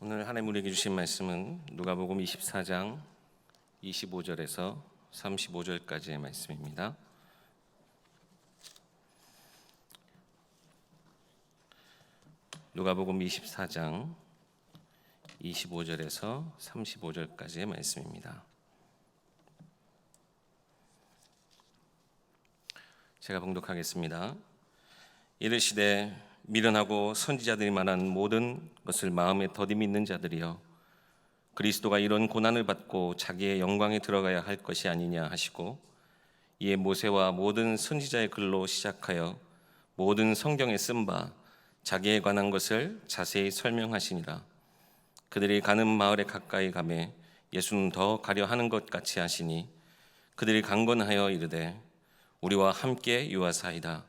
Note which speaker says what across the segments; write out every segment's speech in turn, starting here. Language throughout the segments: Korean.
Speaker 1: 오늘 하나님 우리에게 주신 말씀은 누가복음 24장 25절에서 35절까지의 말씀입니다. 누가복음 24장 25절에서 35절까지의 말씀입니다. 제가 봉독하겠습니다. 이르시되 미련하고 선지자들이 말한 모든 것을 마음에 더디 있는 자들이여, 그리스도가 이런 고난을 받고 자기의 영광에 들어가야 할 것이 아니냐 하시고, 이에 모세와 모든 선지자의 글로 시작하여 모든 성경에 쓴 바 자기에 관한 것을 자세히 설명하시니라. 그들이 가는 마을에 가까이 가매 예수는 더 가려 하는 것 같이 하시니, 그들이 강건하여 이르되 우리와 함께 유하사이다.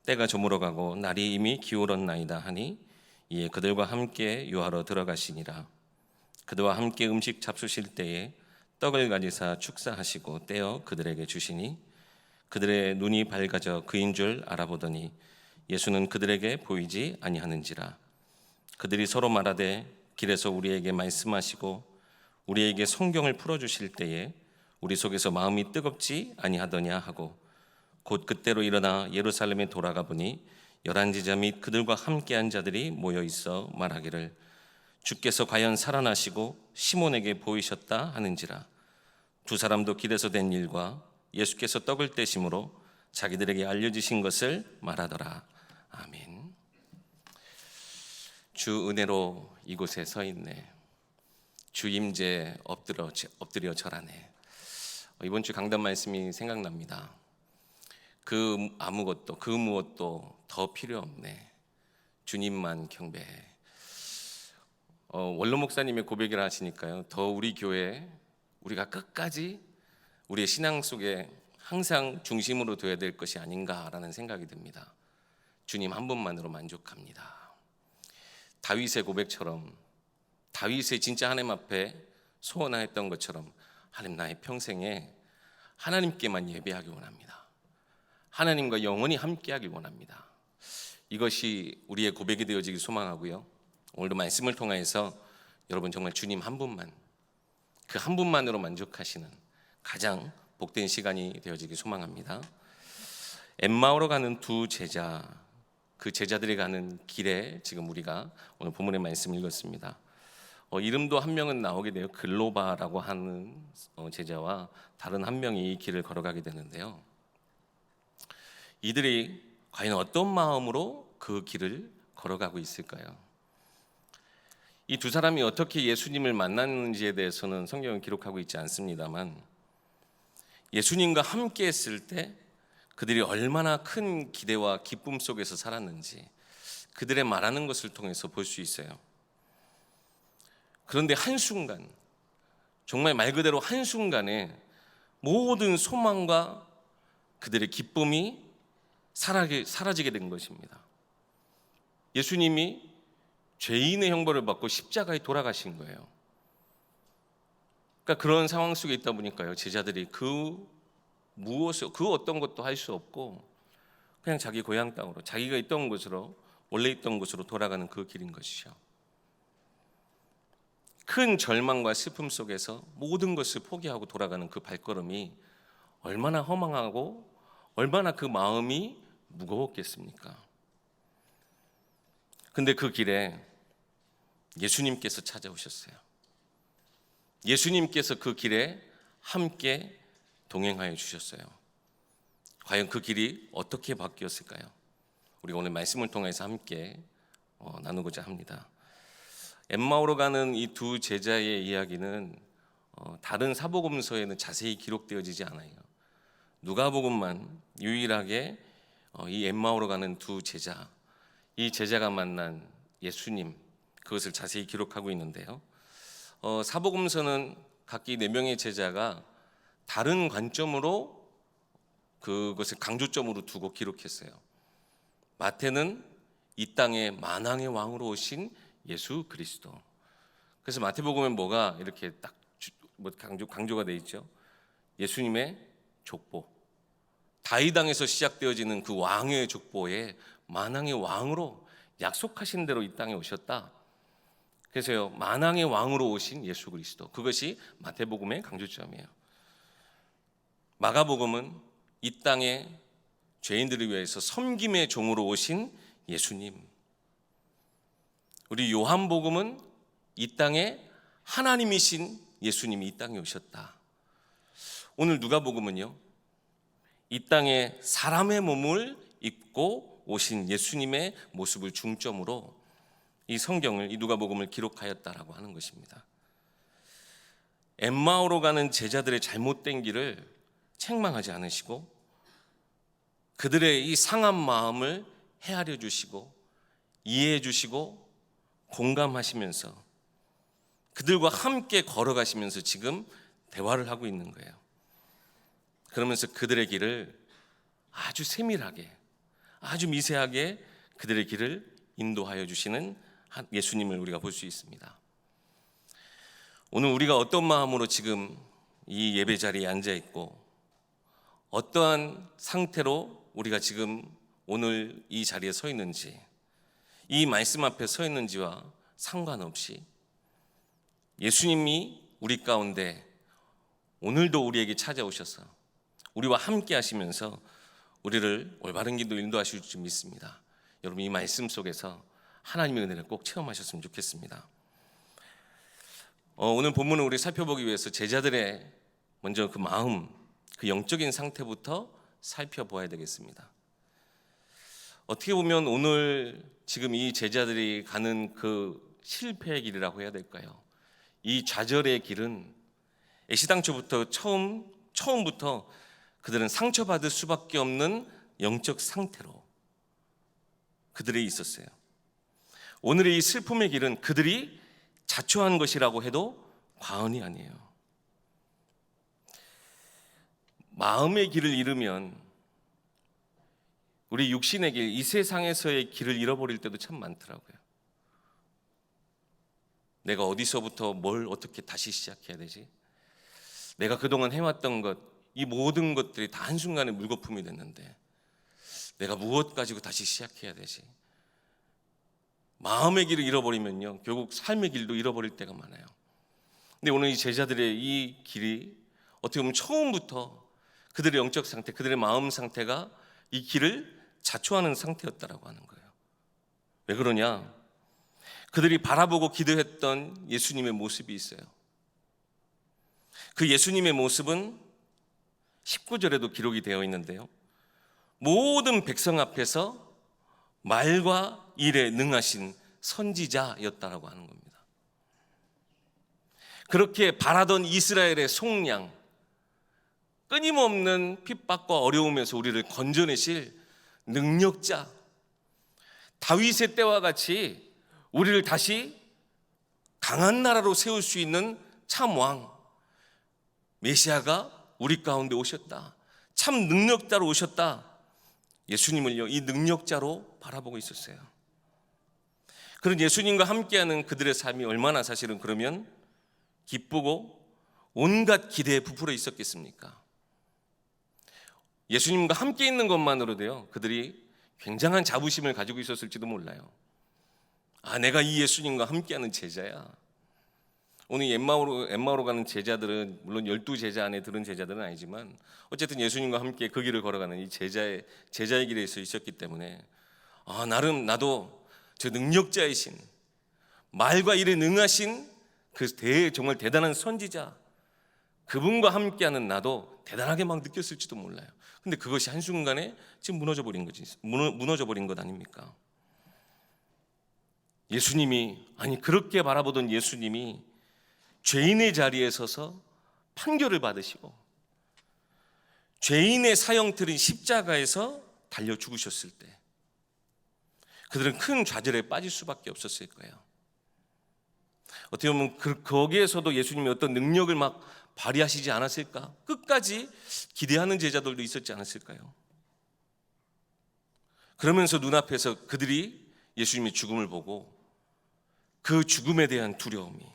Speaker 1: 때가 저물어가고 날이 이미 기울었나이다 하니, 이에 그들과 함께 유하러 들어가시니라. 그들과 함께 음식 잡수실 때에 떡을 가지사 축사하시고 떼어 그들에게 주시니, 그들의 눈이 밝아져 그인 줄 알아보더니 예수는 그들에게 보이지 아니하는지라. 그들이 서로 말하되 길에서 우리에게 말씀하시고 우리에게 성경을 풀어주실 때에 우리 속에서 마음이 뜨겁지 아니하더냐 하고, 곧 그때로 일어나 예루살렘에 돌아가 보니 열한 제자 및 그들과 함께한 자들이 모여 있어 말하기를, 주께서 과연 살아나시고 시몬에게 보이셨다 하는지라. 두 사람도 길에서 된 일과 예수께서 떡을 떼심으로 자기들에게 알려주신 것을 말하더라. 아멘. 주 은혜로 이곳에 서 있네. 주 임재 엎드려 절하네. 이번 주 강단 말씀이 생각납니다. 그 아무것도 그 무엇도 더 필요 없네. 주님만 경배해. 원로 목사님의 고백을 하시니까요, 더 우리 교회, 우리가 끝까지 우리의 신앙 속에 항상 중심으로 둬야 될 것이 아닌가라는 생각이 듭니다. 주님 한 분만으로 만족합니다. 다윗의 고백처럼, 다윗의 진짜 하나님 앞에 소원하였던 것처럼, 하나님 나의 평생에 하나님께만 예배하기 원합니다. 하나님과 영원히 함께하길 원합니다. 이것이 우리의 고백이 되어지길 소망하고요, 오늘도 말씀을 통해서 여러분 정말 주님 한 분만, 그 한 분만으로 만족하시는 가장 복된 시간이 되어지길 소망합니다. 엠마오로 가는 두 제자, 그 제자들이 가는 길에 지금 우리가 오늘 본문의 말씀을 읽었습니다. 이름도 한 명은 나오게 돼요. 글로바라고 하는 제자와 다른 한 명이 이 길을 걸어가게 되는데요, 이들이 과연 어떤 마음으로 그 길을 걸어가고 있을까요? 이 두 사람이 어떻게 예수님을 만났는지에 대해서는 성경은 기록하고 있지 않습니다만, 예수님과 함께 했을 때 그들이 얼마나 큰 기대와 기쁨 속에서 살았는지 그들의 말하는 것을 통해서 볼 수 있어요. 그런데 한순간, 정말 말 그대로 한순간에 모든 소망과 그들의 기쁨이 사라지게 된 것입니다. 예수님이 죄인의 형벌을 받고 십자가에 돌아가신 거예요. 그러니까 그런 상황 속에 있다 보니까요, 제자들이 그 어떤 것도 할 수 없고 그냥 자기 고향 땅으로, 자기가 있던 곳으로, 원래 있던 곳으로 돌아가는 그 길인 것이죠. 큰 절망과 슬픔 속에서 모든 것을 포기하고 돌아가는 그 발걸음이 얼마나 허망하고 얼마나 그 마음이 무거웠겠습니까? 근데 그 길에 예수님께서 찾아오셨어요. 예수님께서 그 길에 함께 동행하여 주셨어요. 과연 그 길이 어떻게 바뀌었을까요? 우리가 오늘 말씀을 통해서 함께 나누고자 합니다. 엠마오로 가는 이 두 제자의 이야기는 다른 사복음서에는 자세히 기록되어지지 않아요. 누가복음만 유일하게 이 엠마오로 가는 두 제자, 이 제자가 만난 예수님, 그것을 자세히 기록하고 있는데요, 사복음서는 각기 4명의 제자가 다른 관점으로 그것을 강조점으로 두고 기록했어요. 마태는 이 땅의 만왕의 왕으로 오신 예수 그리스도. 그래서 마태복음에 뭐가 이렇게 딱 강조가 되어 있죠. 예수님의 족보, 다윗당에서 시작되어지는 그 왕의 족보에 만왕의 왕으로 약속하신 대로 이 땅에 오셨다. 그래서요, 만왕의 왕으로 오신 예수 그리스도, 그것이 마태복음의 강조점이에요. 마가복음은 이 땅에 죄인들을 위해서 섬김의 종으로 오신 예수님, 우리 요한복음은 이 땅에 하나님이신 예수님이 이 땅에 오셨다. 오늘 누가복음은요, 이 땅에 사람의 몸을 입고 오신 예수님의 모습을 중점으로 이 성경을, 이 누가복음을 기록하였다라고 하는 것입니다. 엠마오로 가는 제자들의 잘못된 길을 책망하지 않으시고 그들의 이 상한 마음을 헤아려 주시고 이해해 주시고 공감하시면서 그들과 함께 걸어가시면서 지금 대화를 하고 있는 거예요. 그러면서 그들의 길을 아주 세밀하게, 아주 미세하게 그들의 길을 인도하여 주시는 예수님을 우리가 볼 수 있습니다. 오늘 우리가 어떤 마음으로 지금 이 예배 자리에 앉아 있고 어떠한 상태로 우리가 지금 오늘 이 자리에 서 있는지, 이 말씀 앞에 서 있는지와 상관없이 예수님이 우리 가운데 오늘도 우리에게 찾아오셔서 우리와 함께 하시면서 우리를 올바른 길로 인도하실 줄 믿습니다. 여러분, 이 말씀 속에서 하나님의 은혜를 꼭 체험하셨으면 좋겠습니다. 오늘 본문을 우리 살펴보기 위해서 제자들의 먼저 그 마음, 그 영적인 상태부터 살펴보아야 되겠습니다. 어떻게 보면 오늘 지금 이 제자들이 가는 그 실패의 길이라고 해야 될까요? 이 좌절의 길은 애시당초부터 처음부터 그들은 상처받을 수밖에 없는 영적 상태로 그들이 있었어요. 오늘의 이 슬픔의 길은 그들이 자초한 것이라고 해도 과언이 아니에요. 마음의 길을 잃으면 우리 육신의 길, 이 세상에서의 길을 잃어버릴 때도 참 많더라고요. 내가 어디서부터 뭘 어떻게 다시 시작해야 되지? 내가 그동안 해왔던 것, 이 모든 것들이 다 한순간에 물거품이 됐는데 내가 무엇 가지고 다시 시작해야 되지? 마음의 길을 잃어버리면요, 결국 삶의 길도 잃어버릴 때가 많아요. 근데 오늘 이 제자들의 이 길이 어떻게 보면 처음부터 그들의 영적 상태, 그들의 마음 상태가 이 길을 자초하는 상태였다라고 하는 거예요. 왜 그러냐? 그들이 바라보고 기도했던 예수님의 모습이 있어요. 그 예수님의 모습은 19절에도 기록이 되어 있는데요, 모든 백성 앞에서 말과 일에 능하신 선지자였다라고 하는 겁니다. 그렇게 바라던 이스라엘의 속량, 끊임없는 핍박과 어려움에서 우리를 건져내실 능력자, 다윗의 때와 같이 우리를 다시 강한 나라로 세울 수 있는 참 왕 메시아가 우리 가운데 오셨다. 참 능력자로 오셨다. 예수님을요, 이 능력자로 바라보고 있었어요. 그런 예수님과 함께하는 그들의 삶이 얼마나 사실은 그러면 기쁘고 온갖 기대에 부풀어 있었겠습니까? 예수님과 함께 있는 것만으로도요, 그들이 굉장한 자부심을 가지고 있었을지도 몰라요. 아, 내가 이 예수님과 함께하는 제자야. 오늘 엠마오로 가는 제자들은 물론 12제자 안에 들은 제자들은 아니지만 어쨌든 예수님과 함께 그 길을 걸어가는 이 제자의 길에 있었기 때문에 나름 나도 저 능력자이신, 말과 일에 능하신 그 정말 대단한 선지자, 그분과 함께하는 나도 대단하게 막 느꼈을지도 몰라요. 근데 그것이 한순간에 지금 무너져버린 것 아닙니까? 예수님이, 아니 그렇게 바라보던 예수님이 죄인의 자리에 서서 판결을 받으시고 죄인의 사형틀인 십자가에서 달려 죽으셨을 때 그들은 큰 좌절에 빠질 수밖에 없었을 거예요. 어떻게 보면 거기에서도 예수님이 어떤 능력을 막 발휘하시지 않았을까? 끝까지 기대하는 제자들도 있었지 않았을까요? 그러면서 눈앞에서 그들이 예수님의 죽음을 보고 그 죽음에 대한 두려움이,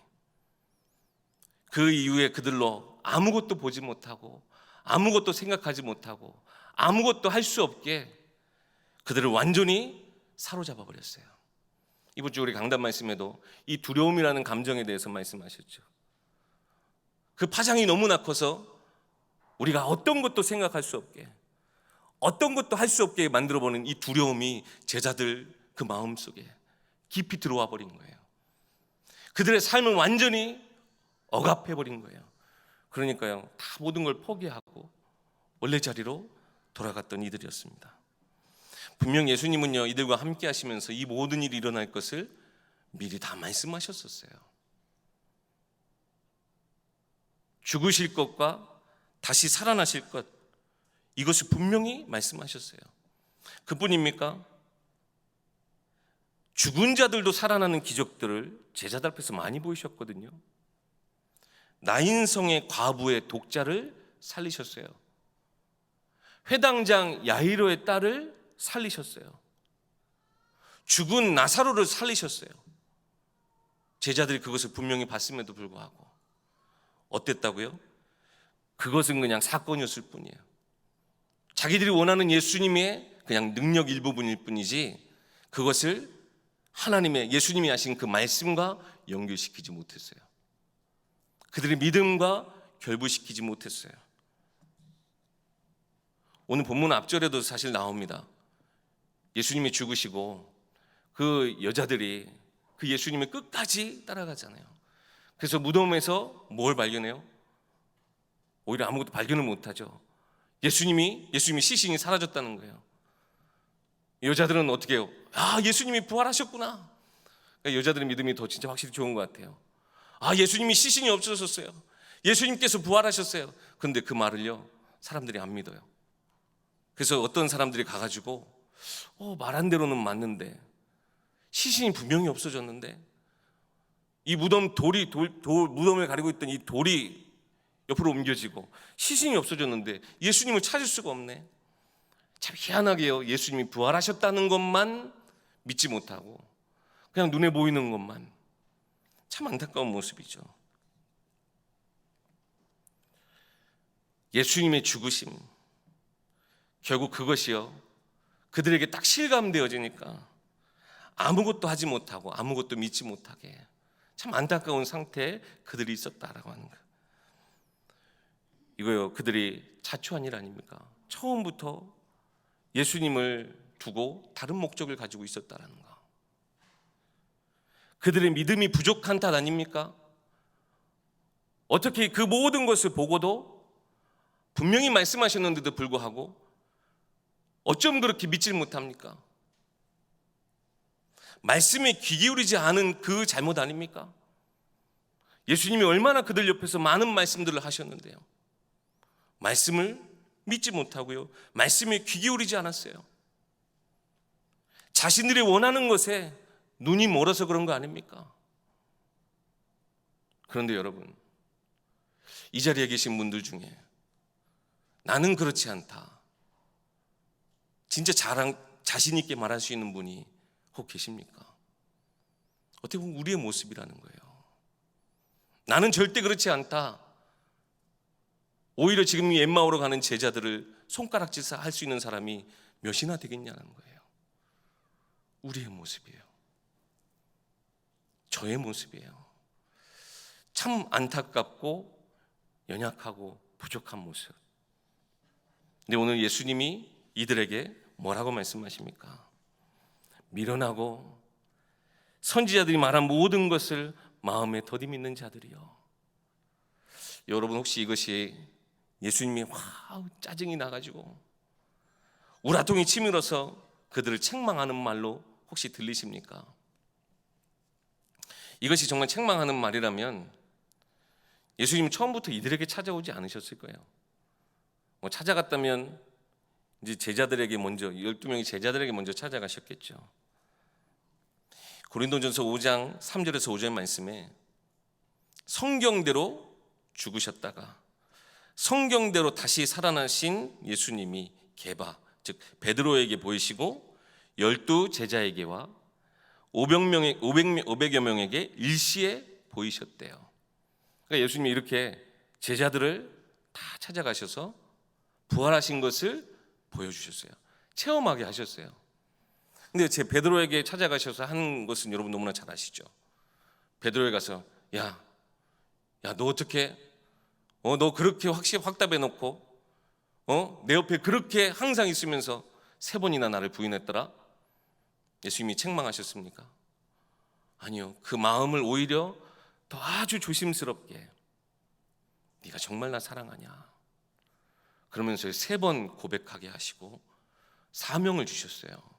Speaker 1: 그 이후에 그들로 아무것도 보지 못하고 아무것도 생각하지 못하고 아무것도 할 수 없게 그들을 완전히 사로잡아 버렸어요. 이번 주 우리 강단 말씀에도 이 두려움이라는 감정에 대해서 말씀하셨죠. 그 파장이 너무나 커서 우리가 어떤 것도 생각할 수 없게, 어떤 것도 할 수 없게 만들어보는 이 두려움이 제자들 그 마음속에 깊이 들어와 버린 거예요. 그들의 삶을 완전히 억압해버린 거예요. 그러니까요, 다 모든 걸 포기하고 원래 자리로 돌아갔던 이들이었습니다. 분명 예수님은요, 이들과 함께 하시면서 이 모든 일이 일어날 것을 미리 다 말씀하셨었어요. 죽으실 것과 다시 살아나실 것, 이것을 분명히 말씀하셨어요. 그뿐입니까? 죽은 자들도 살아나는 기적들을 제자들 앞에서 많이 보이셨거든요. 나인성의 과부의 독자를 살리셨어요. 회당장 야이로의 딸을 살리셨어요. 죽은 나사로를 살리셨어요. 제자들이 그것을 분명히 봤음에도 불구하고 어땠다고요? 그것은 그냥 사건이었을 뿐이에요. 자기들이 원하는 예수님의 그냥 능력 일부분일 뿐이지 그것을 하나님의 예수님이 하신 그 말씀과 연결시키지 못했어요. 그들의 믿음과 결부시키지 못했어요. 오늘 본문 앞절에도 사실 나옵니다. 예수님이 죽으시고 그 여자들이 그 예수님의 끝까지 따라가잖아요. 그래서 무덤에서 뭘 발견해요? 오히려 아무것도 발견을 못하죠. 예수님이 시신이 사라졌다는 거예요. 여자들은 어떻게 해요? 아, 예수님이 부활하셨구나. 그러니까 여자들의 믿음이 더 진짜 확실히 좋은 것 같아요. 아, 예수님이 시신이 없어졌어요. 예수님께서 부활하셨어요. 그런데 그 말을요, 사람들이 안 믿어요. 그래서 어떤 사람들이 가가지고 말한 대로는 맞는데 시신이 분명히 없어졌는데 이 무덤 무덤을 가리고 있던 이 돌이 옆으로 옮겨지고 시신이 없어졌는데 예수님을 찾을 수가 없네. 참 희한하게요, 예수님이 부활하셨다는 것만 믿지 못하고 그냥 눈에 보이는 것만. 참 안타까운 모습이죠. 예수님의 죽으심, 결국 그것이요, 그들에게 딱 실감되어지니까 아무것도 하지 못하고 아무것도 믿지 못하게 참 안타까운 상태에 그들이 있었다라고 하는 거예요. 이거요, 그들이 자초한 일 아닙니까? 처음부터 예수님을 두고 다른 목적을 가지고 있었다라는 거. 그들의 믿음이 부족한 탓 아닙니까? 어떻게 그 모든 것을 보고도 분명히 말씀하셨는데도 불구하고 어쩜 그렇게 믿질 못합니까? 말씀에 귀 기울이지 않은 그 잘못 아닙니까? 예수님이 얼마나 그들 옆에서 많은 말씀들을 하셨는데요, 말씀을 믿지 못하고요, 말씀에 귀 기울이지 않았어요. 자신들이 원하는 것에 눈이 멀어서 그런 거 아닙니까? 그런데 여러분, 이 자리에 계신 분들 중에 나는 그렇지 않다, 진짜 자신 있게 말할 수 있는 분이 혹 계십니까? 어떻게 보면 우리의 모습이라는 거예요. 나는 절대 그렇지 않다, 오히려 지금 엠마오로 가는 제자들을 손가락질 할 수 있는 사람이 몇이나 되겠냐는 거예요. 우리의 모습이에요. 저의 모습이에요. 참 안타깝고 연약하고 부족한 모습. 근데 오늘 예수님이 이들에게 뭐라고 말씀하십니까? 미련하고 선지자들이 말한 모든 것을 마음에 더디 믿는 자들이요. 여러분, 혹시 이것이 예수님이 짜증이 나가지고 우라통이 치밀어서 그들을 책망하는 말로 혹시 들리십니까? 이것이 정말 책망하는 말이라면 예수님은 처음부터 이들에게 찾아오지 않으셨을 거예요. 찾아갔다면 이제 제자들에게 먼저, 12명의 제자들에게 먼저 찾아가셨겠죠. 고린도전서 5장 3절에서 5절 말씀에 성경대로 죽으셨다가 성경대로 다시 살아나신 예수님이 게바, 즉 베드로에게 보이시고 12 제자에게와 500여 명에게 일시에 보이셨대요. 그러니까 예수님이 이렇게 제자들을 다 찾아가셔서 부활하신 것을 보여주셨어요. 체험하게 하셨어요. 근데 제 베드로에게 찾아가셔서 한 것은 여러분 너무나 잘 아시죠. 베드로에 가서 야 너 어떻게 너 그렇게 확답해 놓고 내 옆에 그렇게 항상 있으면서 3번이나 나를 부인했더라. 예수님이 책망하셨습니까? 아니요. 그 마음을 오히려 더 아주 조심스럽게 네가 정말 나 사랑하냐 그러면서 3번 고백하게 하시고 사명을 주셨어요.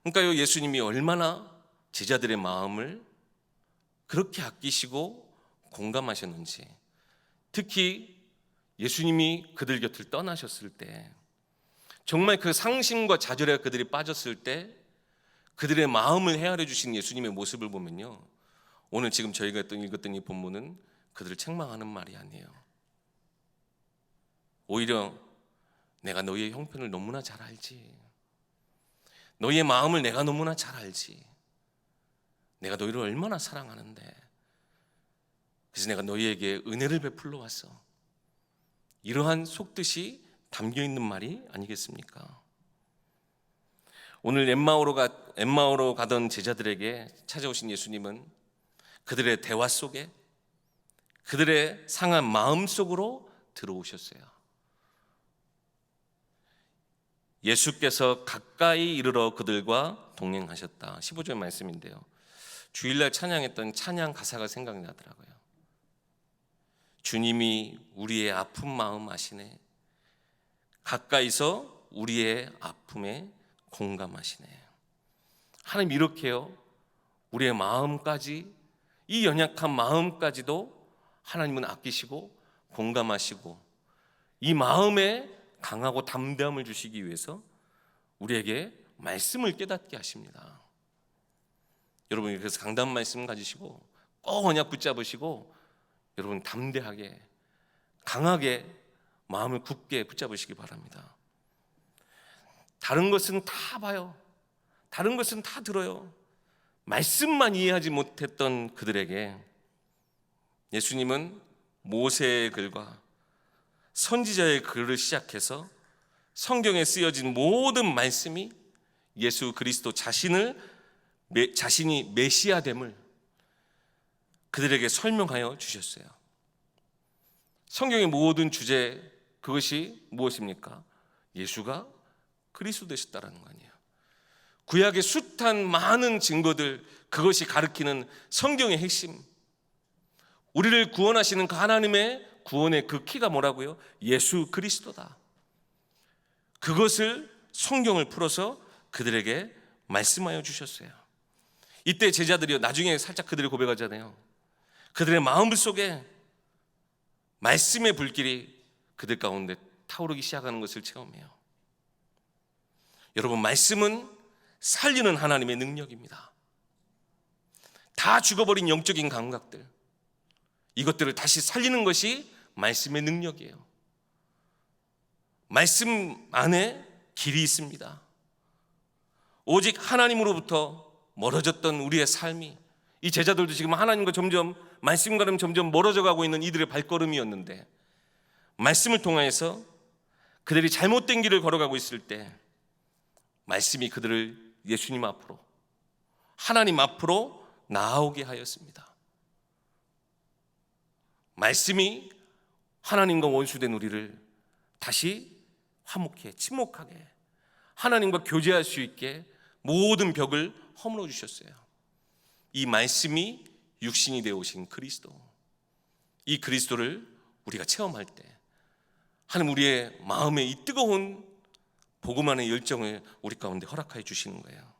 Speaker 1: 그러니까요, 예수님이 얼마나 제자들의 마음을 그렇게 아끼시고 공감하셨는지, 특히 예수님이 그들 곁을 떠나셨을 때 정말 그 상심과 좌절에 그들이 빠졌을 때 그들의 마음을 헤아려 주신 예수님의 모습을 보면요, 오늘 지금 저희가 읽었던 이 본문은 그들을 책망하는 말이 아니에요. 오히려 내가 너희의 형편을 너무나 잘 알지, 너희의 마음을 내가 너무나 잘 알지, 내가 너희를 얼마나 사랑하는데, 그래서 내가 너희에게 은혜를 베풀러 왔어, 이러한 속뜻이 담겨있는 말이 아니겠습니까? 오늘 엠마오로 가던 제자들에게 찾아오신 예수님은 그들의 대화 속에 그들의 상한 마음 속으로 들어오셨어요. 예수께서 가까이 이르러 그들과 동행하셨다. 15절 말씀인데요, 주일날 찬양했던 찬양 가사가 생각나더라고요. 주님이 우리의 아픈 마음 아시네, 가까이서 우리의 아픔에 공감하시네. 하나님 이렇게요, 우리의 마음까지, 이 연약한 마음까지도 하나님은 아끼시고 공감하시고 이 마음에 강하고 담대함을 주시기 위해서 우리에게 말씀을 깨닫게 하십니다. 여러분, 그래서 강단 말씀 가지시고 꼭 언약 붙잡으시고 여러분 담대하게 강하게 마음을 굳게 붙잡으시기 바랍니다. 다른 것은 다 봐요, 다른 것은 다 들어요. 말씀만 이해하지 못했던 그들에게 예수님은 모세의 글과 선지자의 글을 시작해서 성경에 쓰여진 모든 말씀이 예수 그리스도 자신이 메시아됨을 그들에게 설명하여 주셨어요. 성경의 모든 주제, 그것이 무엇입니까? 예수가 그리스도 되셨다라는 거 아니에요. 구약의 숱한 많은 증거들, 그것이 가리키는 성경의 핵심, 우리를 구원하시는 그 하나님의 구원의 그 키가 뭐라고요? 예수 그리스도다. 그것을 성경을 풀어서 그들에게 말씀하여 주셨어요. 이때 제자들이요, 나중에 살짝 그들이 고백하잖아요. 그들의 마음 속에 말씀의 불길이 그들 가운데 타오르기 시작하는 것을 체험해요. 여러분, 말씀은 살리는 하나님의 능력입니다. 다 죽어버린 영적인 감각들, 이것들을 다시 살리는 것이 말씀의 능력이에요. 말씀 안에 길이 있습니다. 오직 하나님으로부터 멀어졌던 우리의 삶이, 이 제자들도 지금 하나님과 말씀과는 점점 멀어져 가고 있는 이들의 발걸음이었는데, 말씀을 통하여서 그들이 잘못된 길을 걸어가고 있을 때 말씀이 그들을 예수님 앞으로, 하나님 앞으로 나아오게 하였습니다. 말씀이 하나님과 원수된 우리를 다시 화목해, 친목하게, 하나님과 교제할 수 있게 모든 벽을 허물어 주셨어요. 이 말씀이 육신이 되어 오신 그리스도, 이 그리스도를 우리가 체험할 때 하나님 우리의 마음에 이 뜨거운 복음 안의 열정을 우리 가운데 허락하여 주시는 거예요.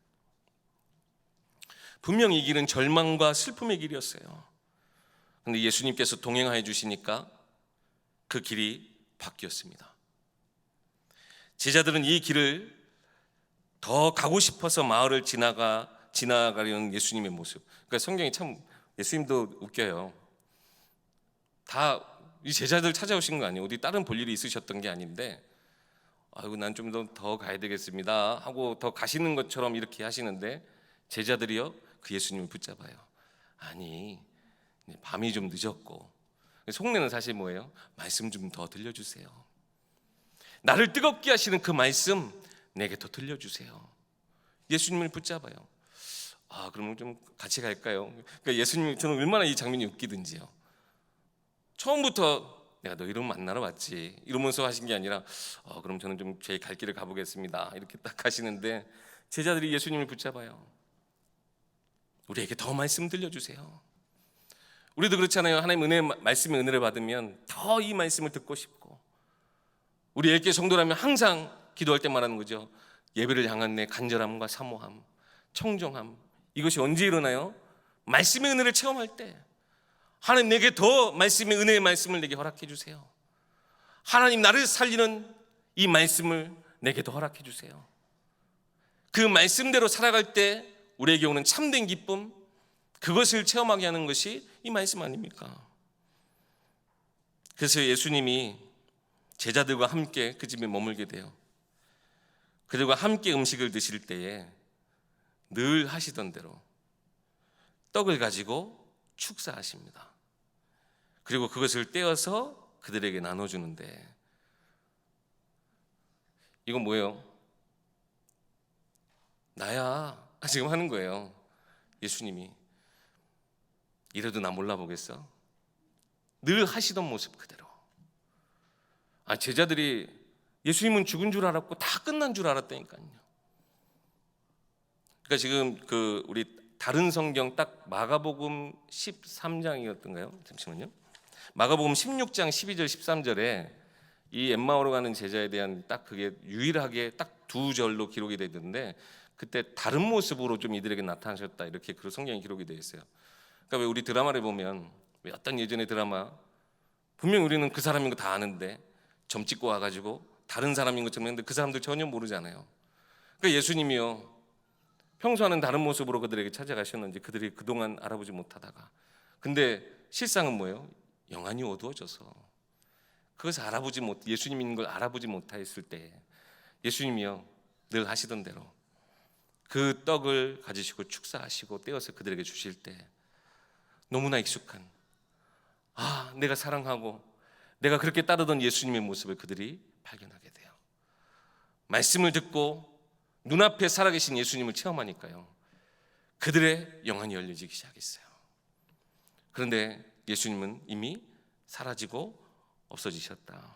Speaker 1: 분명히 이 길은 절망과 슬픔의 길이었어요. 그런데 예수님께서 동행하여 주시니까 그 길이 바뀌었습니다. 제자들은 이 길을 더 가고 싶어서 마을을 지나가려는 예수님의 모습, 그러니까 성경이 참, 예수님도 웃겨요. 다 이 제자들 찾아오신 거 아니에요. 어디 다른 볼 일이 있으셨던 게 아닌데, 아이고 난 좀 더 가야 되겠습니다 하고 더 가시는 것처럼 이렇게 하시는데, 제자들이요 그 예수님을 붙잡아요. 아니, 밤이 좀 늦었고, 속내는 사실 뭐예요? 말씀 좀 더 들려주세요. 나를 뜨겁게 하시는 그 말씀 내게 더 들려주세요. 예수님을 붙잡아요. 그러면 좀 같이 갈까요? 그러니까 예수님이, 저는 얼마나 이 장면이 웃기든지요. 처음부터 내가 너 이름 만나러 왔지 이러면서 하신 게 아니라 그럼 저는 좀 제 갈 길을 가보겠습니다 이렇게 딱 하시는데, 제자들이 예수님을 붙잡아요. 우리에게 더 말씀 들려주세요. 우리도 그렇잖아요. 하나님 말씀의 은혜를 받으면 더 이 말씀을 듣고 싶고, 우리 LK 성도라면 항상 기도할 때 말하는 거죠. 예배를 향한 내 간절함과 사모함, 청정함, 이것이 언제 일어나요? 말씀의 은혜를 체험할 때. 하나님, 내게 더 말씀의 은혜의 말씀을 내게 허락해 주세요. 하나님, 나를 살리는 이 말씀을 내게 더 허락해 주세요. 그 말씀대로 살아갈 때 우리에게 오는 참된 기쁨, 그것을 체험하게 하는 것이 이 말씀 아닙니까? 그래서 예수님이 제자들과 함께 그 집에 머물게 돼요. 그들과 함께 음식을 드실 때에 늘 하시던 대로 떡을 가지고 축사하십니다. 그리고 그것을 떼어서 그들에게 나눠주는데, 이건 뭐예요? 나야 지금 하는 거예요. 예수님이. 이래도 나 몰라보겠어? 늘 하시던 모습 그대로. 제자들이 예수님은 죽은 줄 알았고 다 끝난 줄 알았다니까요. 그러니까 지금 우리 다른 성경 딱 마가복음 13장이었던가요? 잠시만요. 마가복음 16장 12절 13절에 이 엠마오로 가는 제자에 대한 딱 그게 유일하게 딱 두 절로 기록이 되던데, 그때 다른 모습으로 좀 이들에게 나타나셨다, 이렇게 그 성경에 기록이 되어 있어요. 그러니까 왜 우리 드라마를 보면, 왜 어떤 예전의 드라마 분명 우리는 그 사람인 거 다 아는데 점 찍고 와가지고 다른 사람인 것처럼 했는데 그 사람들 전혀 모르잖아요. 그러니까 예수님이요, 평소와는 다른 모습으로 그들에게 찾아가셨는지 그들이 그동안 알아보지 못하다가, 근데 실상은 뭐예요? 영안이 어두워져서 그것을 예수님인 걸 알아보지 못했을 때 예수님이요 늘 하시던 대로 그 떡을 가지시고 축사하시고 떼어서 그들에게 주실 때 너무나 익숙한, 내가 사랑하고 내가 그렇게 따르던 예수님의 모습을 그들이 발견하게 돼요. 말씀을 듣고 눈앞에 살아계신 예수님을 체험하니까요, 그들의 영안이 열려지기 시작했어요. 그런데 예수님은 이미 사라지고 없어지셨다.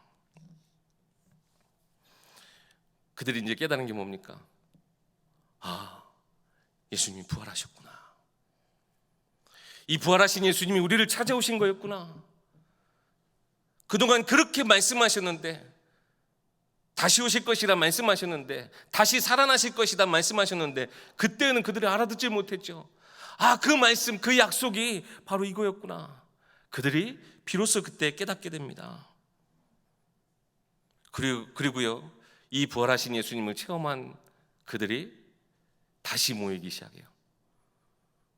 Speaker 1: 그들이 이제 깨달은 게 뭡니까? 예수님이 부활하셨구나. 이 부활하신 예수님이 우리를 찾아오신 거였구나. 그동안 그렇게 말씀하셨는데, 다시 오실 것이라 말씀하셨는데, 다시 살아나실 것이다 말씀하셨는데, 그때는 그들이 알아듣지 못했죠. 그 말씀, 그 약속이 바로 이거였구나. 그들이 비로소 그때 깨닫게 됩니다. 그리고요, 이 부활하신 예수님을 체험한 그들이 다시 모이기 시작해요.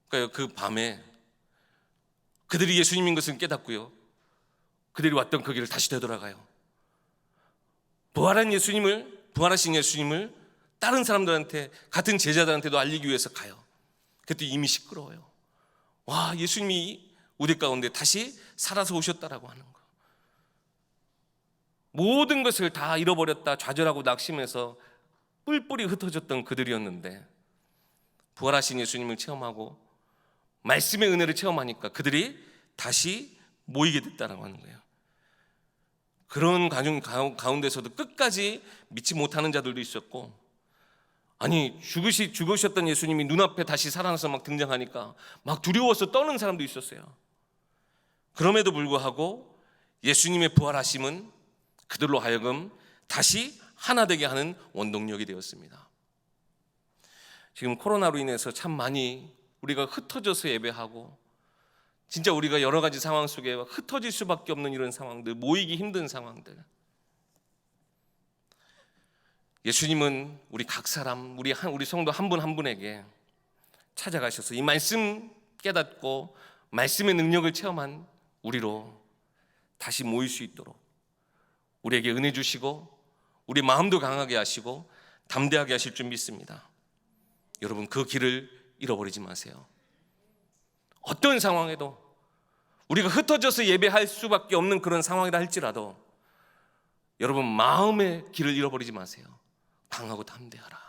Speaker 1: 그러니까 그 밤에 그들이 예수님인 것을 깨닫고요, 그들이 왔던 그 길을 다시 되돌아가요. 부활하신 예수님을 다른 사람들한테, 같은 제자들한테도 알리기 위해서 가요. 그때 이미 시끄러워요. 예수님이 우리 가운데 다시 살아서 오셨다라고 하는 거. 모든 것을 다 잃어버렸다 좌절하고 낙심해서 뿔뿔이 흩어졌던 그들이었는데, 부활하신 예수님을 체험하고 말씀의 은혜를 체험하니까 그들이 다시 모이게 됐다라고 하는 거예요. 그런 가정 가운데서도 끝까지 믿지 못하는 자들도 있었고, 죽으셨던 예수님이 눈앞에 다시 살아나서 막 등장하니까 막 두려워서 떠는 사람도 있었어요. 그럼에도 불구하고 예수님의 부활하심은 그들로 하여금 다시 하나 되게 하는 원동력이 되었습니다. 지금 코로나로 인해서 참 많이 우리가 흩어져서 예배하고, 진짜 우리가 여러 가지 상황 속에 흩어질 수밖에 없는 이런 상황들, 모이기 힘든 상황들, 예수님은 우리 각 사람, 우리 성도 한 분 한 분에게 찾아가셔서 이 말씀 깨닫고 말씀의 능력을 체험한 우리로 다시 모일 수 있도록 우리에게 은혜 주시고, 우리 마음도 강하게 하시고 담대하게 하실 줄 믿습니다. 여러분, 그 길을 잃어버리지 마세요. 어떤 상황에도, 우리가 흩어져서 예배할 수밖에 없는 그런 상황이라 할지라도, 여러분 마음의 길을 잃어버리지 마세요. 강하고 담대하라.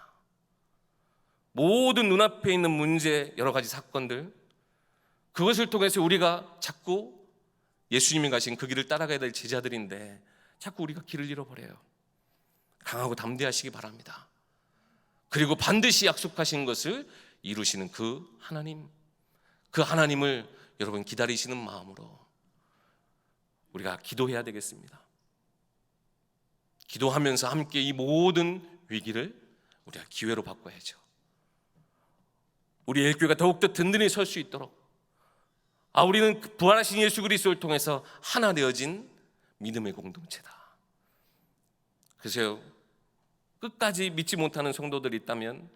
Speaker 1: 모든 눈앞에 있는 문제, 여러 가지 사건들, 그것을 통해서 우리가 자꾸 예수님이 가신 그 길을 따라가야 될 제자들인데 자꾸 우리가 길을 잃어버려요. 강하고 담대하시기 바랍니다. 그리고 반드시 약속하신 것을 이루시는 그 하나님을 여러분 기다리시는 마음으로 우리가 기도해야 되겠습니다. 기도하면서 함께 이 모든 위기를 우리가 기회로 바꿔야죠. 우리 예일교회가 더욱더 든든히 설 수 있도록 우리는 부활하신 예수 그리스도를 통해서 하나 되어진 믿음의 공동체다. 그래서 끝까지 믿지 못하는 성도들이 있다면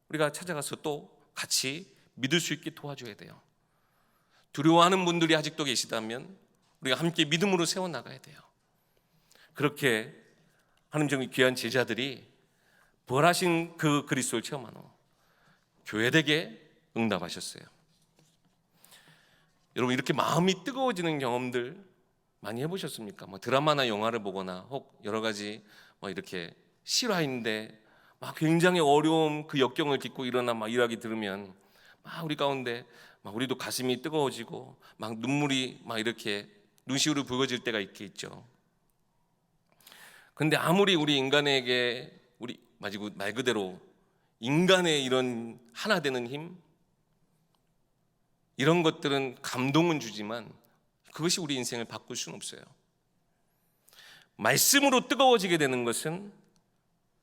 Speaker 1: 우리가 찾아가서 또 같이 믿을 수 있게 도와줘야 돼요. 두려워하는 분들이 아직도 계시다면 우리가 함께 믿음으로 세워나가야 돼요. 그렇게 하나님의 귀한 제자들이 부활하신 그 그리스도를 체험한 후 교회되게 응답하셨어요. 여러분, 이렇게 마음이 뜨거워지는 경험들 많이 해보셨습니까? 드라마나 영화를 보거나 혹 여러 가지 이렇게 실화인데 굉장히 어려움, 그 역경을 딛고 일어나 이야기 들으면 우리 가운데 우리도 가슴이 뜨거워지고 눈물이 이렇게 눈시울을 붉어질 때가 있겠죠. 그런데 아무리 우리 인간에게 말 그대로 인간의 이런 하나 되는 힘, 이런 것들은 감동은 주지만 그것이 우리 인생을 바꿀 수는 없어요. 말씀으로 뜨거워지게 되는 것은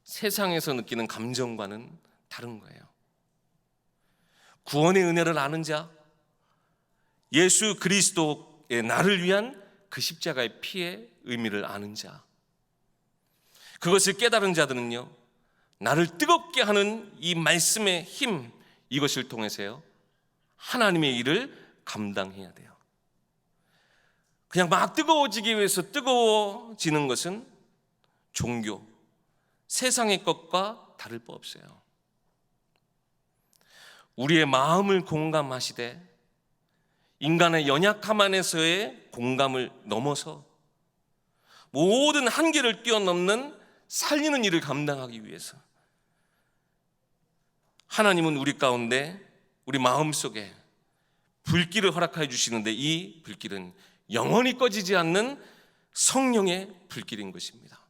Speaker 1: 세상에서 느끼는 감정과는 다른 거예요. 구원의 은혜를 아는 자, 예수 그리스도의 나를 위한 그 십자가의 피의 의미를 아는 자, 그것을 깨달은 자들은요, 나를 뜨겁게 하는 이 말씀의 힘, 이것을 통해서요 하나님의 일을 감당해야 돼요. 그냥 뜨거워지기 위해서 뜨거워지는 것은 종교, 세상의 것과 다를 바 없어요. 우리의 마음을 공감하시되 인간의 연약함 안에서의 공감을 넘어서 모든 한계를 뛰어넘는 살리는 일을 감당하기 위해서 하나님은 우리 가운데, 우리 마음속에 불길을 허락해 주시는데 이 불길은 영원히 꺼지지 않는 성령의 불길인 것입니다.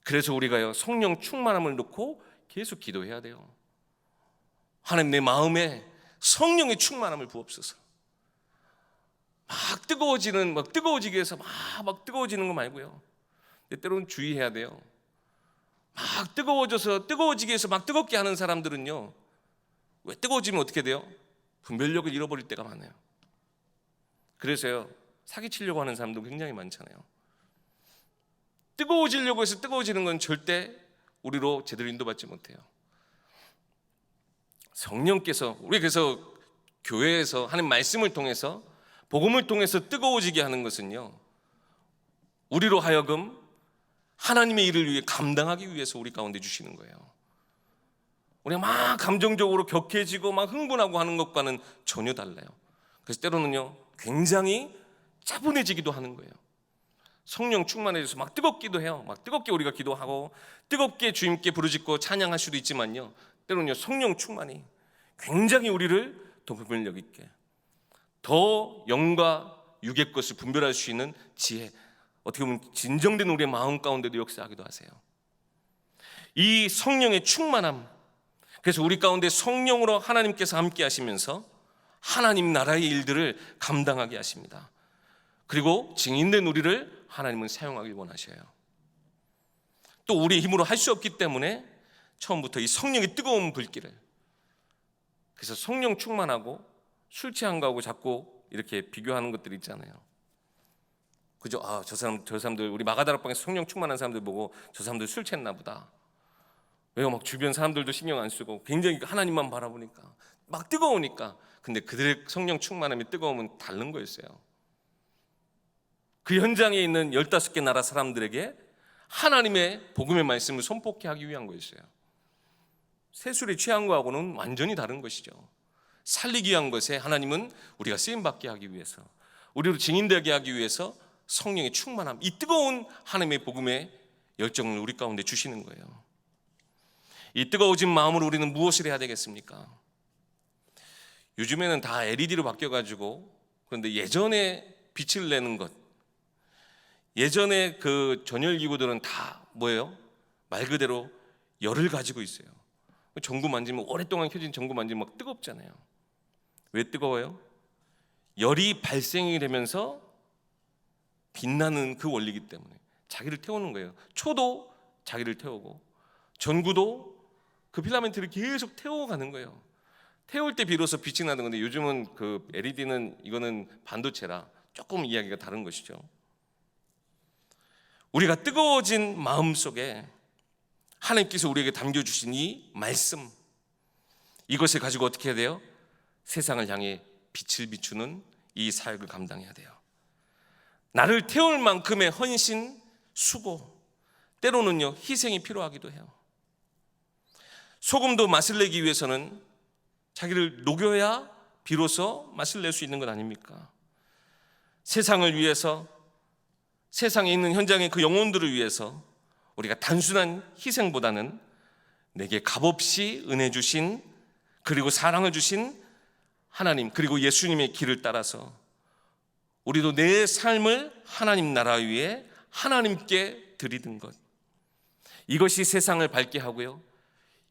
Speaker 1: 그래서 우리가요 성령 충만함을 놓고 계속 기도해야 돼요. 하나님, 내 마음에 성령의 충만함을 부옵소서. 뜨거워지기 위해서 뜨거워지는 거 말고요, 때로는 주의해야 돼요. 뜨거워지기 위해서 뜨겁게 하는 사람들은요, 왜 뜨거워지면 어떻게 돼요? 분별력을 잃어버릴 때가 많아요. 그래서요 사기치려고 하는 사람도 굉장히 많잖아요. 뜨거워지려고 해서 뜨거워지는 건 절대 우리로 제대로 인도받지 못해요. 성령께서, 우리 그래서 교회에서 하는 말씀을 통해서, 복음을 통해서 뜨거워지게 하는 것은요, 우리로 하여금 하나님의 일을 위해 감당하기 위해서 우리 가운데 주시는 거예요. 우리가 감정적으로 격해지고 흥분하고 하는 것과는 전혀 달라요. 그래서 때로는요 굉장히 차분해지기도 하는 거예요. 성령 충만해져서 뜨겁기도 해요. 뜨겁게 우리가 기도하고 뜨겁게 주님께 부르짖고 찬양할 수도 있지만요, 때로는요 성령 충만이 굉장히 우리를 더 분별력 있게, 더 영과 육의 것을 분별할 수 있는 지혜, 어떻게 보면 진정된 우리의 마음 가운데도 역사하기도 하세요. 이 성령의 충만함, 그래서 우리 가운데 성령으로 하나님께서 함께 하시면서 하나님 나라의 일들을 감당하게 하십니다. 그리고 증인된 우리를 하나님은 사용하길 원하셔요. 또 우리의 힘으로 할 수 없기 때문에 처음부터 이 성령의 뜨거운 불길을, 그래서 성령 충만하고 술 취한 거하고 자꾸 이렇게 비교하는 것들이 있잖아요. 그죠? 저 사람들 우리 마가다락방에서 성령 충만한 사람들 보고 저 사람들 술 취했나 보다. 왜요? 주변 사람들도 신경 안 쓰고 굉장히 하나님만 바라보니까 뜨거우니까. 근데 그들의 성령 충만함이 뜨거움은 다른 거였어요. 그 현장에 있는 15개 나라 사람들에게 하나님의 복음의 말씀을 선포케 하기 위한 거였어요. 세술에 취한 거하고는 완전히 다른 것이죠. 살리기 위한 것에 하나님은 우리가 쓰임받게 하기 위해서, 우리로 증인되게 하기 위해서 성령의 충만함, 이 뜨거운 하나님의 복음의 열정을 우리 가운데 주시는 거예요. 이 뜨거워진 마음으로 우리는 무엇을 해야 되겠습니까? 요즘에는 다 LED로 바뀌어가지고, 그런데 예전에 빛을 내는 것, 예전에 그 전열기구들은 다 뭐예요? 말 그대로 열을 가지고 있어요. 전구 만지면, 오랫동안 켜진 전구 만지면 막 뜨겁잖아요. 왜 뜨거워요? 열이 발생이 되면서 빛나는 그 원리이기 때문에 자기를 태우는 거예요. 초도 자기를 태우고 전구도 그 필라멘트를 계속 태워가는 거예요. 태울 때 비로소 빛이 나는 건데, 요즘은 그 LED는 이거는 반도체라 조금 이야기가 다른 것이죠. 우리가 뜨거워진 마음 속에 하나님께서 우리에게 담겨주신 이 말씀, 이것을 가지고 어떻게 해야 돼요? 세상을 향해 빛을 비추는 이 사역을 감당해야 돼요. 나를 태울 만큼의 헌신, 수고, 때로는요 희생이 필요하기도 해요. 소금도 맛을 내기 위해서는 자기를 녹여야 비로소 맛을 낼 수 있는 것 아닙니까? 세상을 위해서, 세상에 있는 현장의 그 영혼들을 위해서 우리가 단순한 희생보다는 내게 값없이 은혜 주신, 그리고 사랑을 주신 하나님, 그리고 예수님의 길을 따라서 우리도 내 삶을 하나님 나라 위에 하나님께 드리는 것, 이것이 세상을 밝게 하고요,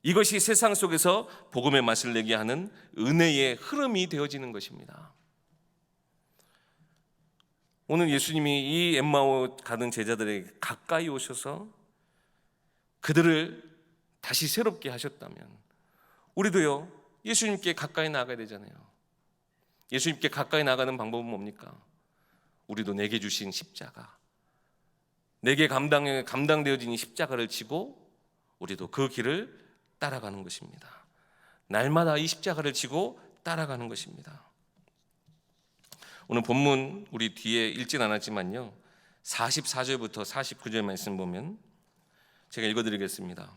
Speaker 1: 이것이 세상 속에서 복음의 맛을 내게 하는 은혜의 흐름이 되어지는 것입니다. 오늘 예수님이 이 엠마오 가는 제자들에게 가까이 오셔서 그들을 다시 새롭게 하셨다면, 우리도요 예수님께 가까이 나가야 되잖아요. 예수님께 가까이 나가는 방법은 뭡니까? 우리도 내게 주신 십자가, 내게 감당되어진 이 십자가를 지고 우리도 그 길을 따라가는 것입니다. 날마다 이 십자가를 지고 따라가는 것입니다. 오늘 본문 우리 뒤에 읽진 않았지만요, 44절부터 49절 말씀 보면 제가 읽어드리겠습니다.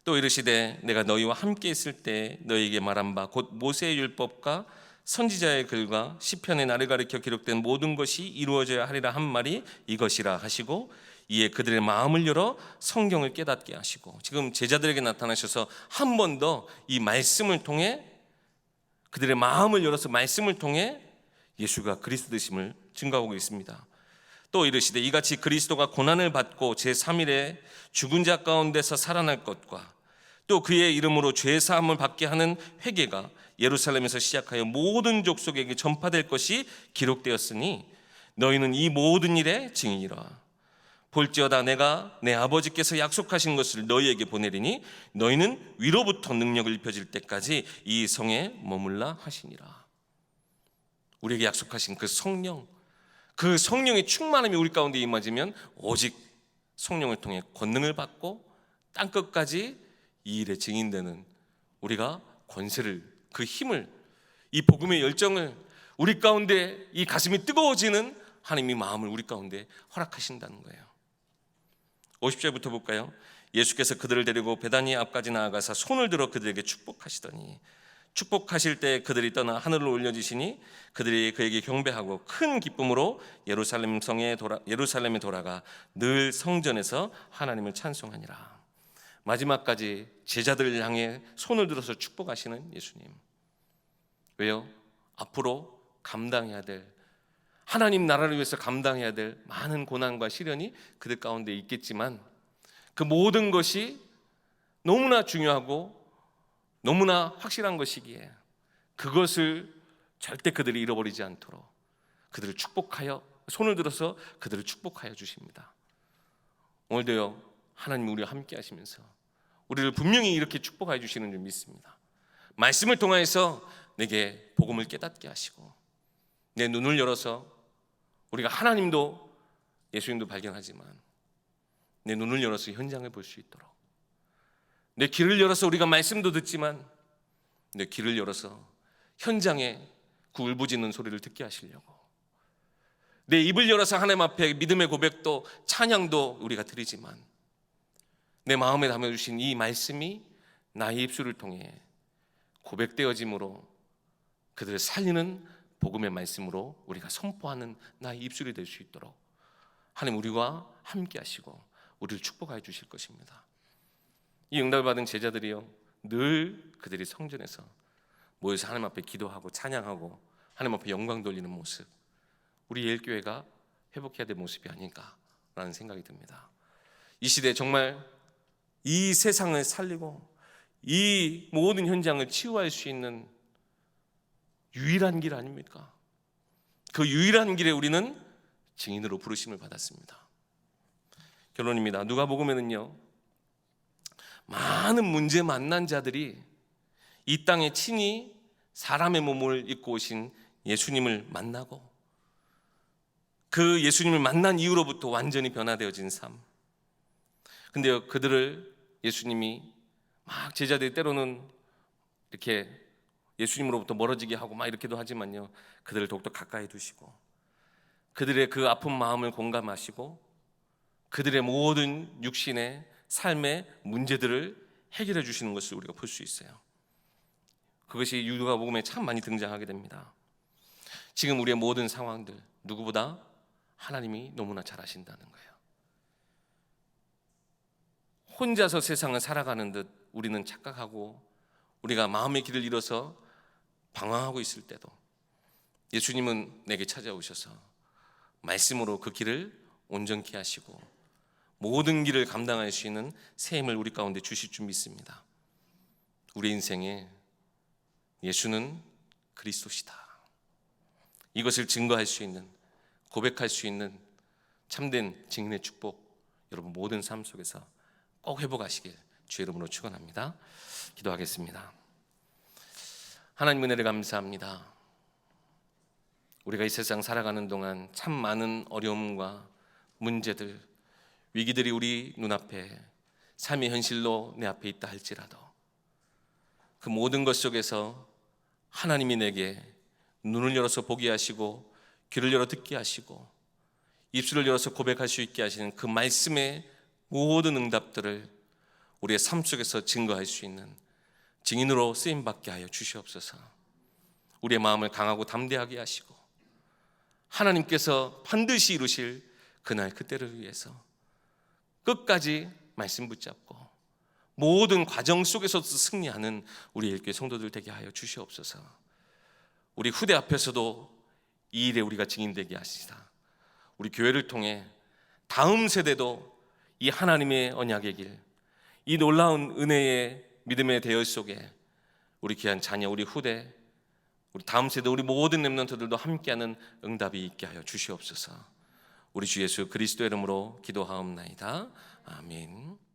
Speaker 1: 또 이르시되 내가 너희와 함께 있을 때 너희에게 말한 바 곧 모세의 율법과 선지자의 글과 시편의 나를 가리켜 기록된 모든 것이 이루어져야 하리라 한 말이 이것이라 하시고, 이에 그들의 마음을 열어 성경을 깨닫게 하시고, 지금 제자들에게 나타나셔서 한 번 더 이 말씀을 통해, 그들의 마음을 열어서 말씀을 통해 예수가 그리스도 되심을 증거하고 있습니다. 또 이르시되 이같이 그리스도가 고난을 받고 제3일에 죽은 자 가운데서 살아날 것과 또 그의 이름으로 죄 사함을 받게 하는 회개가 예루살렘에서 시작하여 모든 족속에게 전파될 것이 기록되었으니 너희는 이 모든 일의 증인이라. 볼지어다 내가 내 아버지께서 약속하신 것을 너희에게 보내리니 너희는 위로부터 능력을 입혀질 때까지 이 성에 머물라 하시니라. 우리에게 약속하신 그 성령, 그 성령의 충만함이 우리 가운데 임하지면 오직 성령을 통해 권능을 받고 땅끝까지 이 일의 증인되는, 우리가 권세를, 그 힘을, 이 복음의 열정을, 우리 가운데 이 가슴이 뜨거워지는 하나님의 마음을 우리 가운데 허락하신다는 거예요. 50절부터 볼까요? 예수께서 그들을 데리고 베다니 앞까지 나아가사 손을 들어 그들에게 축복하시더니 축복하실 때 그들이 떠나 하늘로 올려지시니 그들이 그에게 경배하고 큰 기쁨으로 예루살렘에 돌아가 늘 성전에서 하나님을 찬송하니라. 마지막까지 제자들을 향해 손을 들어서 축복하시는 예수님. 왜요? 앞으로 감당해야 될, 하나님 나라를 위해서 감당해야 될 많은 고난과 시련이 그들 가운데 있겠지만, 그 모든 것이 너무나 중요하고 너무나 확실한 것이기에 그것을 절대 그들이 잃어버리지 않도록 그들을 축복하여, 손을 들어서 그들을 축복하여 주십니다. 오늘도요 하나님 우리와 함께 하시면서 우리를 분명히 이렇게 축복하여 주시는 줄 믿습니다. 말씀을 통해서 내게 복음을 깨닫게 하시고 내 눈을 열어서 우리가 하나님도 예수님도 발견하지만 내 눈을 열어서 현장을 볼 수 있도록, 내 귀를 열어서 우리가 말씀도 듣지만 내 귀를 열어서 현장에 그 울부짖는 소리를 듣게 하시려고, 내 입을 열어서 하나님 앞에 믿음의 고백도 찬양도 우리가 드리지만 내 마음에 담아주신 이 말씀이 나의 입술을 통해 고백되어짐으로 그들을 살리는 복음의 말씀으로 우리가 선포하는 나의 입술이 될 수 있도록 하나님 우리와 함께 하시고 우리를 축복하여 주실 것입니다. 이 응답을 받은 제자들이요, 늘 그들이 성전에서 모여서 하나님 앞에 기도하고 찬양하고 하나님 앞에 영광 돌리는 모습, 우리 예일교회가 회복해야 될 모습이 아닌가라는 생각이 듭니다. 이 시대에 정말 이 세상을 살리고 이 모든 현장을 치유할 수 있는 유일한 길 아닙니까? 그 유일한 길에 우리는 증인으로 부르심을 받았습니다. 결론입니다. 누가복음에는요, 많은 문제 만난 자들이 이 땅에 친히 사람의 몸을 입고 오신 예수님을 만나고 그 예수님을 만난 이후로부터 완전히 변화되어진 삶. 근데요, 그들을 예수님이 막 제자들이 때로는 이렇게 예수님으로부터 멀어지게 하고 막 이렇게도 하지만요, 그들을 더욱더 가까이 두시고 그들의 그 아픈 마음을 공감하시고 그들의 모든 육신의 삶의 문제들을 해결해 주시는 것을 우리가 볼 수 있어요. 그것이 누가복음에 참 많이 등장하게 됩니다. 지금 우리의 모든 상황들, 누구보다 하나님이 너무나 잘 아신다는 거예요. 혼자서 세상을 살아가는 듯 우리는 착각하고 우리가 마음의 길을 잃어서 방황하고 있을 때도 예수님은 내게 찾아오셔서 말씀으로 그 길을 온전케 하시고 모든 길을 감당할 수 있는 새 힘을 우리 가운데 주실 줄 믿습니다. 우리 인생에 예수는 그리스도시다, 이것을 증거할 수 있는, 고백할 수 있는 참된 증인의 축복, 여러분 모든 삶 속에서 꼭 회복하시길 주의 이름으로 축원합니다. 기도하겠습니다. 하나님 은혜를 감사합니다. 우리가 이 세상 살아가는 동안 참 많은 어려움과 문제들, 위기들이 우리 눈앞에 삶의 현실로 내 앞에 있다 할지라도 그 모든 것 속에서 하나님이 내게 눈을 열어서 보게 하시고 귀를 열어 듣게 하시고 입술을 열어서 고백할 수 있게 하시는 그 말씀의 모든 응답들을 우리의 삶 속에서 증거할 수 있는 증인으로 쓰임받게 하여 주시옵소서. 우리의 마음을 강하고 담대하게 하시고 하나님께서 반드시 이루실 그날 그때를 위해서 끝까지 말씀 붙잡고 모든 과정 속에서도 승리하는 우리 일교회 성도들 되게 하여 주시옵소서. 우리 후대 앞에서도 이 일에 우리가 증인되게 하시다. 우리 교회를 통해 다음 세대도 이 하나님의 언약의 길, 이 놀라운 은혜의 믿음의 대열 속에 우리 귀한 자녀, 우리 후대, 우리 다음 세대, 우리 모든 렘넌트들도 함께하는 응답이 있게 하여 주시옵소서. 우리 주 예수 그리스도 이름으로 기도하옵나이다. 아멘.